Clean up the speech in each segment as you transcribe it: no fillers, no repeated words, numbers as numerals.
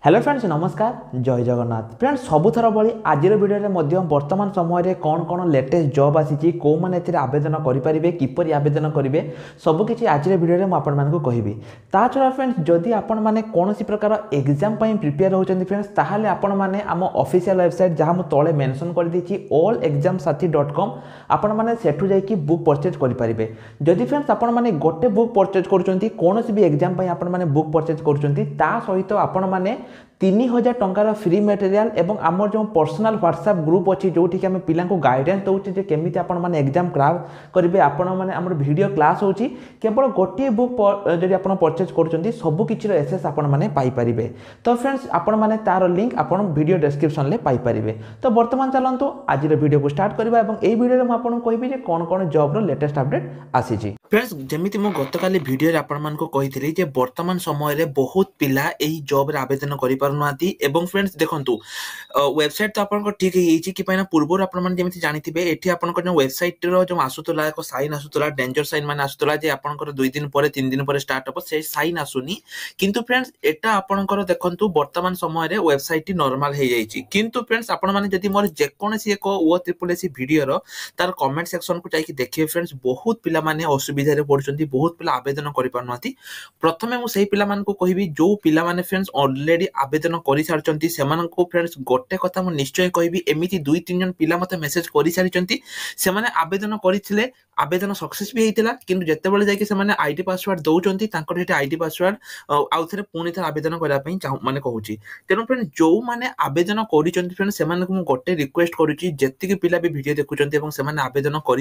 Hello friends नमस्कार जय Jagannath friends सबुथर भाई आज भिडियो वर्तमान समय कौन कौन लेटेस्ट जॉब आसी कौ मैंने आवेदन करेंगे किपर आवेदन करेंगे सबकि आज भिडियो मुझे कहबी ता छड़ा फ्रेंड्स जदि आपण मैंने कौन प्रकार एग्जाम प्रिपेयर होती फ्रेंड्स ताहले आपण मैंने आम ऑफिशियल वेबसाइट जहाँ मुझे तले मेंशन कर देछि allexamsathi.com आपण मैंने सेठू जाइए बुक परचेज करेंगे जदि फ्रेंड्स आपण मैंने गोटे बुक परचेज करुँच कौन भी एग्जाम आपण मैंने बुक परचेज करुँच सहित आपण मैंने 3000 टंकार फ्री मटेरियल एवं आमर जो पर्सनल व्हाट्सएप ग्रुप अच्छी जो आम पिला गाइडेंस दौचे केमी आपण एग्जाम क्रैक करेंगे आपण मैंने आम वीडियो क्लास होची केवल गोटे बुक जब आप परचेज कर सबकि एसेस आपने पाइपर तो फ्रेंड्स आपण मैंने तार लिंक आप वीडियो डिस्क्रिप्शन में पाइपर तो बर्तमान चलतु आज वीडियो को स्टार्ट करवा यही वीडियो में आपको कहबी कौन कौन जॉब लेटेस्ट अपडेट आसी फ्रेंड्स जमी मुझे गतकाली वीडियो आपको वर्तमान समय बहुत पिला यही जॉब आवेदन कर एवं फ्रेंड्स देखंतु वेबसाइट तो आपन ठीक है कि पूर्व आपन जमी जानिथिबे एठी आपन वेबसाइट रो जो आसुतला एक साइन आसुतला डेंजर साइन माने आसुतला जे आपन 2 दिन पर 3 दिन पर स्टार्ट हो से साइन आसुनी किंतु फ्रेंड्स एटा आपन देखंतु वर्तमान समय रे वेबसाइट नॉर्मल हे जाईची किंतु फ्रेंड्स आपन माने जदी मोर जे कोनसी एक ओ ट्रिपल एसी वीडियो रो तार कमेंट सेक्शन को जाई देखिए फ्रेंड्स बहुत पिला माने असुविधा रे पड़छंती बहुत पिला आवेदन करि पारनाती प्रथमे मु सेही पिला मान को कहिबी जो पिला माने फ्रेंड्स ऑलरेडी आवेदन कर सारी से फ्रेंड्स गोटे कथा मुझे निश्चय कहबी एमती 2-3 जन पिला मते मेसेज कर सारी से आवेदन करथिले आवेदन सक्सेस भी होता किंतु जितेबाला जाकि आईडी पासवर्ड दौरान आईडी पासवर्ड आउ थे पुणी थे आवेदन करने माने कहूँ तेणु फ्रेंड जो मैंने आवेदन कर फ्रेंड से गोटे रिक्वेस्ट करुच्ची जी पिला भी वीडियो देखुं से आवेदन कर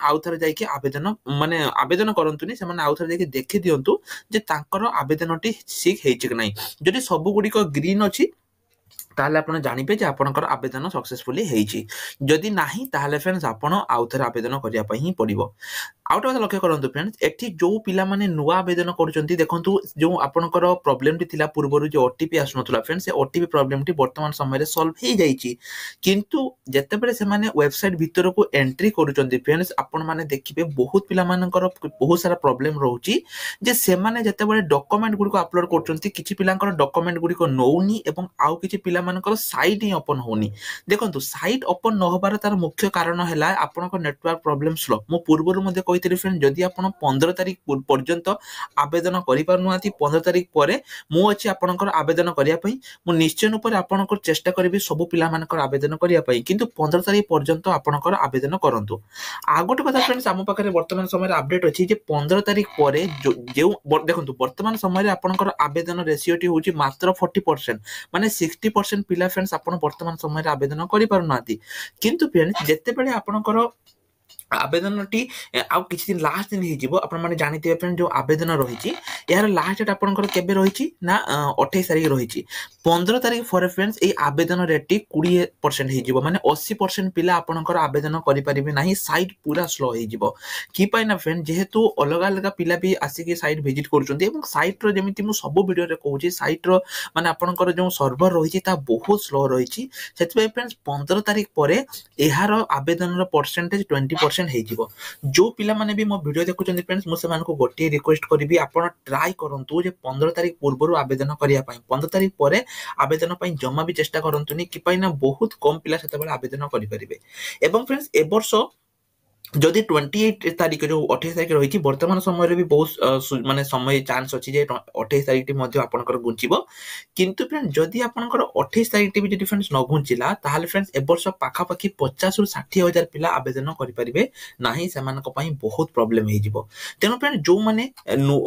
आउ थे जाकि आवेदन माने आवेदन करतुनि से आउ थे जाकि देखी दिंतु जे तांकर आवेदन टी ठीक है कि नहीं जदि सब गुड़िक ग्रीन अच्छी ताले आपण जानिबे जे आपनकर आवेदन सक्सेसफुली हेइची जदि नाही ताले फ्रेंड्स आपण आउ थे आवेदन करिया पई ही पड़िबो आउट ऑफ लक्ष्य करंतु फ्रेंड्स एठी जो पिला माने नुवा आवेदन करूचंती देखंतु जो आपनकर प्रॉब्लम टी थिला पूर्वरु जो ओटीपी आसनथुला फ्रेंड्स से ओटीपी प्रॉब्लम टी वर्तमान समय रे सॉल्व हे जाईची किंतु जते बेले से माने वेबसाइट भीतर को एंट्री करूचंती फ्रेंड्स आपण माने देखिबे बहुत पिला मानकर बहुत सारा प्रॉब्लम रहउची जे से माने जते बेले डॉक्यूमेंट गुडी को अपलोड करचंती किछि पिलांकर डॉक्यूमेंट गुडी को नोउनी एवं आउ किछि पिला मानकर साइट ही ओपन होनी देखंतु साइट ओपन न होबार तार मुख्य कारण हैला आपनकर नेटवर्क प्रॉब्लम स्लो मो पूर्वरु मध्ये कहितली फ्रेंड जदि आपण 15 तारिख पर्यंत आवेदन करि पारनुआती 15 तारिख परे मु अछि आपनकर आवेदन करिया पई मु निश्चय ऊपर आपनकर चेष्टा करबी सब पिला मानकर आवेदन करिया पई किंतु 15 तारिख पर्यंत आपनकर आवेदन करंतु आगोटे कथा फ्रेंड्स हम पाखरे वर्तमान समय अपडेट अछि जे 15 तारिख परे जे देखंतु वर्तमान समय आपनकर आवेदन रेशियोटी होची मात्र 40% माने 60% पिला फ्रेंड्स आपण वर्तमान समय आवेदन करि पारनुआती किंतु फ्रेंड्स जते बेले आपनकर आवेदन टी आउ किछि दिन लास्ट दिन ही जीवो आपण माने जानिते फ्रेंड जो आवेदन रहिछि यार लास्ट डेट आपनकर केबे रहिछि ना 28 तारिख रहिछि 15 तारिख फॉर फ्रेंड्स ए आवेदन रेट 20% ही जीवो माने 80% पिला आपनकर आवेदन करि परिबे नाही साइट पूरा स्लो ही जीवो की पाइ ना फ्रेंड जेहेतु अलग अलग पिला भी आसी के साइट विजिट करचुंती एवं साइट रो जेमिति मु सब वीडियो रे कहूछि साइट रो माने आपनकर जो सर्वर रहिछि ता बहुत स्लो रहिछि सेति फ्रेंड्स 15 तारिख परे एहार आवेदन रो परसेंटेज 20% जो पिला माने भी मो वीडियो देखुचंदी फ्रेंड्स मु सेमान को गोटे रिक्वेस्ट करबी आपण ट्राई करंतु जे 15 तारिख पूर्वरु आवेदन करिया पई 15 तारिख परे आवेदन पई जम्मा भी चेष्टा करंतुनी कि पई ना बहुत कम पिला सेते बेले आवेदन करि परिबे एवं फ्रेंड्स ए वर्ष जदि 28 तारिख जो 28 तारिख रही वर्तमान समय भी बहुत माने समय चांस अच्छी जे 28 तारिख टी आपनकर गुंचिबो किंतु फ्रेंड जदि आपनकर 28 तारिख टी भी जदि फ्रेंड्स न गुंचिला ताहाले फ्रेंड्स ए वर्ष पाखा पाखी 50 रु 60 हजार पिला आवेदन करि परिबे नाही सेमानक पई बहुत प्रॉब्लम हे जिवो तेनो फ्रेंड जो माने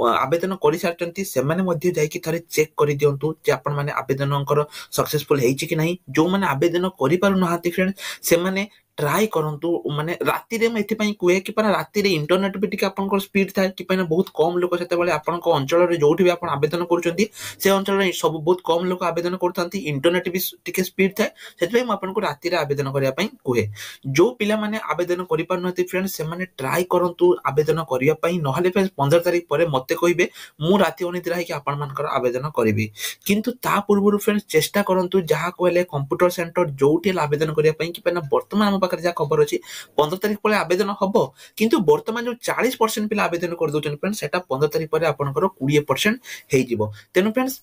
आवेदन करि सारचंती से माने मध्ये जाई कि थरे चेक करि दियंतु जे आपन माने आवेदनकर सक्सेसफुल हेछि कि नाही जो माने आवेदन करि पारु नहाती फ्रेंड से माने ट्राई करंतु माने राति रे मैं एथि कुए कि राति रे इंटरनेट भी टिके आपनकर स्पीड था कि बहुत कम लोक सेते बेले आपनक अंचल रे जोठी भी आपन आवेदन करूचंती से अंचल रे सब बहुत कम लोक आवेदन करथांती इंटरनेट भी टिके स्पीड था सेते मैं आपनको राति रे आवेदन करिया पई कुए जो पिला माने आवेदन करि पारनती फ्रेंड्स से माने ट्राई करंतु आवेदन करिया पई नहले फ्रेंड्स 15 तारिख परे मते कहिबे मु राति अनिद्रा है कि आपन मानकर आवेदन करिवि किंतु ता पूर्व फ्रेंड्स चेष्टा करंतु जहा कहले कंप्यूटर सेंटर जोठी आवेदन करिया पई कि वर्तमान पाखे खबर अच्छी 15 तारिख पर आवेदन हम किंतु वर्तमान जो 40% पिला आवेदन कर दउछन फ्रेंड्स सेटा 15 तारिख पर आपनकर 20% हेइ जिवो तेनु फ्रेंड्स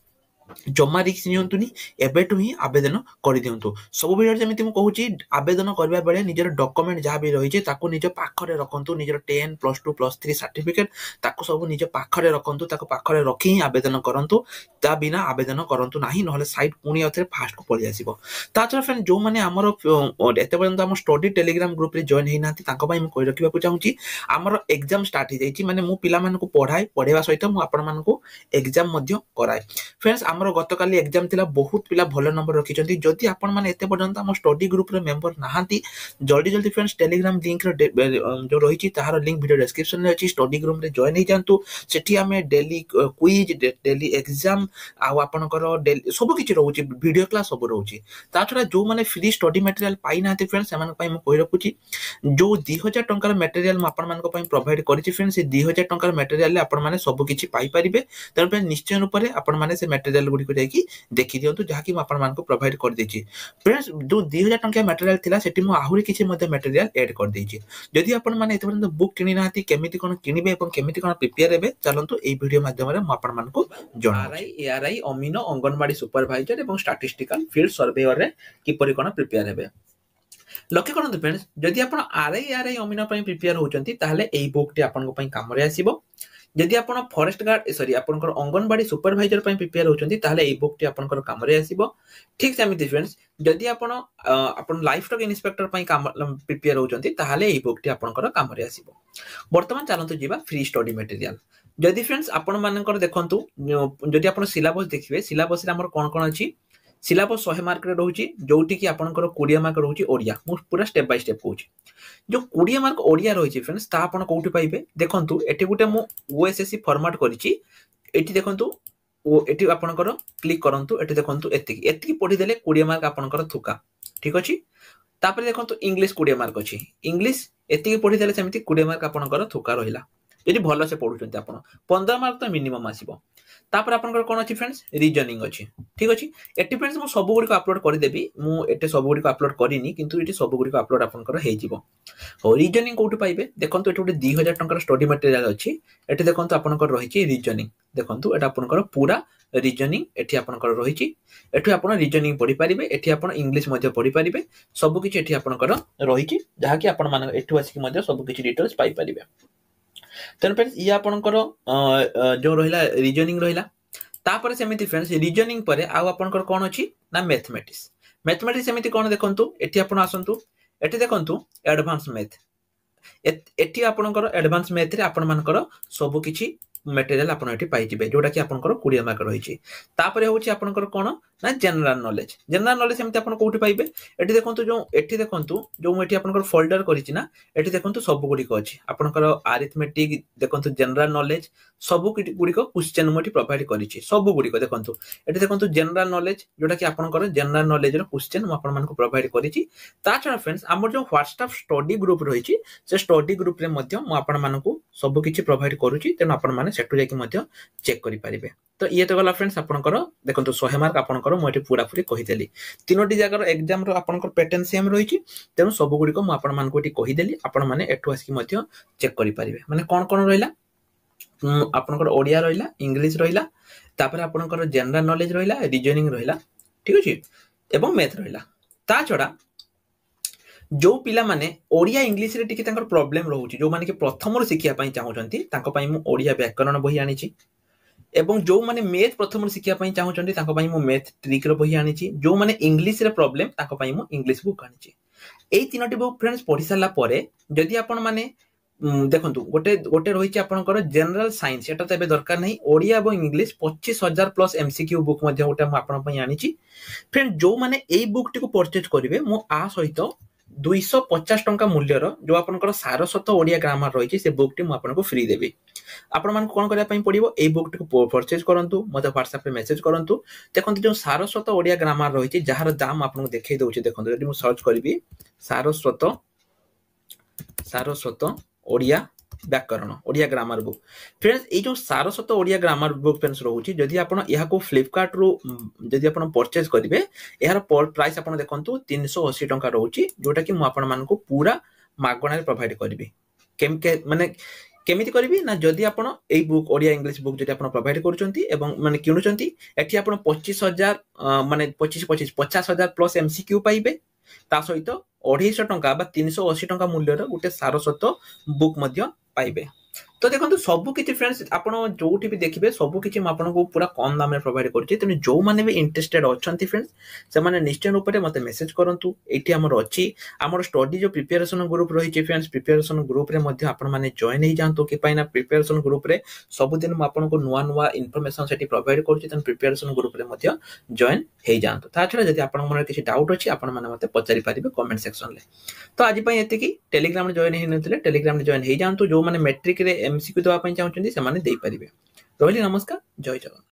जमा रिस्क नियंतुनी एबेटू ही आवेदन कर दियंतु सब भिडियो जेमिति मु कहूची आवेदन करबा बेले निजर डॉक्यूमेंट जहाँ भी रही ताको निज पाखरे रखंतु निजर 10 +2 +3 सर्टिफिकेट ताको सब निज पाखरे रखंतु ताको पाखरे रखी ही आवेदन करंतु ता बिना आवेदन करंतु नाही नहले साइट पुणी अथरे फास्ट को पळि आसीबो ता छरा फ्रेंड जो माने हमर एते पर्यंत हम स्टडी टेलीग्राम ग्रुप रे जॉइन हेइ नांती ताको पई मु कहि रखिबा को चाहूची हमर एग्जाम स्टार्ट हे जाईची माने मु पिला मानको पढाइबा सहित मु आपण मानको एग्जाम मध्य कराय फ्रेंड्स हमर गतकाली एग्जाम थिला बहुत पिला भलो नंबर रखिचंती जदि आपण माने एते पर्यंत हम स्टडी ग्रुप रे मेंबर नाहांती जल्दी जल्दी फ्रेंड्स टेलीग्राम लिंक रे जो रहिची ताहार लिंक वीडियो डिस्क्रिप्शन रे अछि स्टडी ग्रुप रे जॉइन हे जानतु सेठी हमें डेली क्विज डेली एग्जाम आ आपनकर डेली सब किछि रहउची वीडियो क्लास सब रहउची ता छडा जो माने फ्री स्टडी मटेरियल पाई नाते फ्रेंड्स सेमान पई म कहि रखुची जो 2000 टंकार मटेरियल म आपण मानको पई प्रोवाइड करिछि फ्रेंड्स से 2000 टंकार मटेरियल ले आपण माने सब किछि पाई परिबे तन पे निश्चय रूप रे आपण माने से मटेरियल गुडी को जाकी देखि दियंतु जहा कि म आपण मानको प्रोवाइड कर देछि फ्रेंड्स जो 2000 टंका मटेरियल थिला सेठी म आहुरी किछि मध्ये मटेरियल ऐड कर देछि जदि आपण माने एते पर्यंत बुक किनि नाहति केमिति कोन किनिबे एवं केमिति कोन प्रिपेयर हेबे चलंतु एई वीडियो माध्यम रे म आपण मानको जणाई एआरआई अमीनो अंगनवाड़ी सुपरवाइजर एवं स्टैटिस्टिकल फील्ड सर्वेयर रे किपरि कोन प्रिपेयर हेबे लक्ष्य करंतु फ्रेंड्स जदि आपण आरआई अमीनो पई प्रिपेयर होचंती ताहले एई बुक टी आपण पई काम रे आसीबो जदि आपण फॉरेस्ट गार्ड सॉरी आपनकर अंगनवाड़ी सुपरवाइजर पई प्रिपेयर होचंती ताहले एई बुक टी आपनकर काम रे आसीबो ठीक सेमिति फ्रेंड्स जदि आपण लाइफ स्टॉक इंस्पेक्टर पई काम प्रिपेयर होचंती ताहले एई बुक टी आपनकर काम रे आसीबो वर्तमान चलंतु जीवा फ्री स्टडी मटेरियल जदि फ्रेंड्स आपण मानकर देखंतु जदि आपण सिलेबस देखिबे सिलेबस रे हमर कोन कोन अछि सिलेबस 100 मार्क रे रहउची जोटी कि आपनकर 20 मार्क रहउची ओडिया मु पूरा स्टेप बाय स्टेप कहउची जो 20 मार्क ओडिया रहिछि फ्रेंड्स ता आपण कोउठी पाइबे देखंतु एठी गुटे मु ओएसएससी फॉर्मेट करिछि एठी देखंतु ओ एठी आपनकर क्लिक करंतु एठी देखंतु एतिकी पढी देले 20 मार्क आपनकर थुका ठीक अछि तापर देखंतु इंग्लिश 20 मार्क अछि इंग्लिश एतिकी पढी देले सेमिति 20 मार्क आपनकर थुका रहिला यदि भलो से पढुचंती आपण 15 मार्क तो मिनिमम आसीबो तापर आपनकर कोन अछि फ्रेंड्स रीजनिंग अछि ठीक अछि एटी फ्रेंड्स मु सब गुडी को अपलोड कर देबी मु एटे सब गुडी को अपलोड करिनी किंतु एटी सब गुडी को अपलोड आपनकर हे जिवो हो रीजनिंग कोठी पाइबे देखंतु एटी 2000 टंकर स्टडी मटेरियल अछि एटी देखंतु आपनकर रहिछि रीजनिंग देखंतु एटा आपनकर पूरा रीजनिंग एटी आपनकर रहिछि एठी आपण रीजनिंग पढी परिबे एठी आपण इंग्लिश मध्ये पढी परिबे सब किछि एठी आपनकर रहिछि जहा कि आपण मान एठु आसी मध्ये सब किछि डिटेल्स पाइ परिबे तन फ्रेंड्स ये आपनकर जो रहिला रीजनिंग रहिला तापर सेमिति फ्रेंड्स रीजनिंग परे आ आपनकर कोन अछि ना मैथमेटिक्स सेमिति कोन देखंतु एठी आपण आसंतु एठी देखंतु एडवांस मैथ एठी आपनकर एडवांस मैथ रे आपण मानकर सब किछि मटेरियल आपण एठी पाइ जिबे जोटा कि आपनकर 20 मार्क रहिछि तापर होछि आपनकर कोन ना जनरल नॉलेज सेमिति आपण कोठी पाइबे एठी देखंतु जो मु एठी आपनकर फोल्डर करिछि ना एठी देखंतु सब गुडी को अछि आपनकर अरिथमेटिक देखंतु जनरल नॉलेज सब गुडी को क्वेश्चन मु एठी प्रोवाइड करिछि सब गुडी को देखंतु एठी देखंतु जनरल नॉलेज जोटा कि आपनकर जनरल नॉलेज रो क्वेश्चन मु आपण मानको प्रोवाइड करिछि ता छडा फ्रेंड्स हमर जो व्हाट्सएप स्टडी ग्रुप रहिछि से स्टडी ग्रुप रे मध्य मु आपण मानको सब किछि प्रोवाइड करूछि तेन आपण माने सेटु जाकी मध्य चेक करि परिबे तो ये तो गला फ्रेंड्स आपनकर देखंतु 100 मार्क आपनकर मु एठी पूरा पूरी कहि देली तीनोटी जगह एग्जाम रो आपनकर पैटर्न सेम रहिछि तेनु सब गुडी को मु आपण मानको एठी कहि देली आपण माने एठु आसी मध्य चेक करि परिबे माने कोन कोन रहिला आपनकर ओडिया रहिला इंग्लिश रहिला तापर आपनकर जनरल नॉलेज रहिला रीजनिंग रहिला ठीक अछि एवं मैथ रहिला ता छडा जो पिला माने ओडिया इंग्लिश रे टिके तांकर प्रॉब्लम रहउची जो माने के प्रथम रो शिक्षा पई चाहउचंती तांको पई मु ओडिया व्याकरण बही आनिछि एवं जो माने मैथ प्रथम रो शिक्षा पई चाहउचंती तांको पई मु मैथ ट्रिक रो बही आनिछि जो माने इंग्लिश रे प्रॉब्लम तांको पई मु इंग्लिश बुक आनिछि एई तीनोटी बुक फ्रेंड्स पढि साला परे जदि आपण माने देखंतु गोटे रहिछि आपनकर जनरल साइंस एटा त एबे दरकार नै ओडिया एवं इंग्लिश 25000 प्लस एमसीक्यू बुक मध्ये गोटे म आपण पई आनिछि फ्रेंड जो माने एई बुक टिको परचेज करिवे मु आ सहित 250 टंका मूल्यर जो आपनकर सारस्वत ओडिया ग्रामर रहिछि से बुक टी मु आपनको फ्री देबी आपण मान कोन करिया पई पडिबो एई बुक टी को परचेज करंतु मते WhatsApp रे मेसेज करंतु देखंतु जो सारस्वत ओडिया ग्रामर रहिछि जहार दाम आपनको देखै दउछि देखंतु जदि मु सर्च करबी सारस्वत ओडिया व्याकरण ओडिया ग्रामर बुक फ्रेंड्स ए जो Saraswat Odia grammar book friends रहउछि जदि आपण एहा को फ्लिपकार्ट रो जदि आपण परचेज करिवे एहार प्राइस आपण देखंतु 380 टंका रहउछि जोटा कि मु आपण मानको पूरा मागणा रे प्रोवाइड करबी केम के माने केमिति करिवि ना जदि आपण एई बुक ओडिया इंग्लिश बुक जदि आपण प्रोवाइड करूचंती एवं माने किणुचंती एठी आपण 25,000 माने 50,000 प्लस एमसीक्यू पाइबे ता सहित 250 टंका बा 380 टंका मूल्यर गोटे सारस्वत बुक मध्य पाइबे तो देखो सब किसी फ्रेंड्स आप जो भी देखिए सब किसी आपको पूरा कम दाम में प्रोवाइड करुँचे तेणु जो मैंने भी इंटरेस्टेड अच्छा फ्रेंड्स से मैंने निश्चय रूप से मत मेसेज करूँ ये आमर अच्छी आमर स्टडी जो प्रिपेरेसन ग्रुप रही फ्रेंड्स प्रिपेरेसन ग्रुप रे आपने जॉइन हो जातु कि प्रिपेरेसन ग्रुप रे सबुदिन मुझे नुआ नुआ इनफर्मेशन से प्रोवाइड करुँच प्रिपेरेसन ग्रुप रे जॉइन हो जातु ता छड़ा जब आप किसी डाउट अच्छी आपते पचारि पारे कमेंट सेक्शन में तो आज ये टेलीग्राम जॉइन होते टेलीग्राम जॉइन हो जातु जो मैंने मेट्रिक रे एमसीक्यू देवाई चाहते हैं रही नमस्कार जय जगन्नाथ।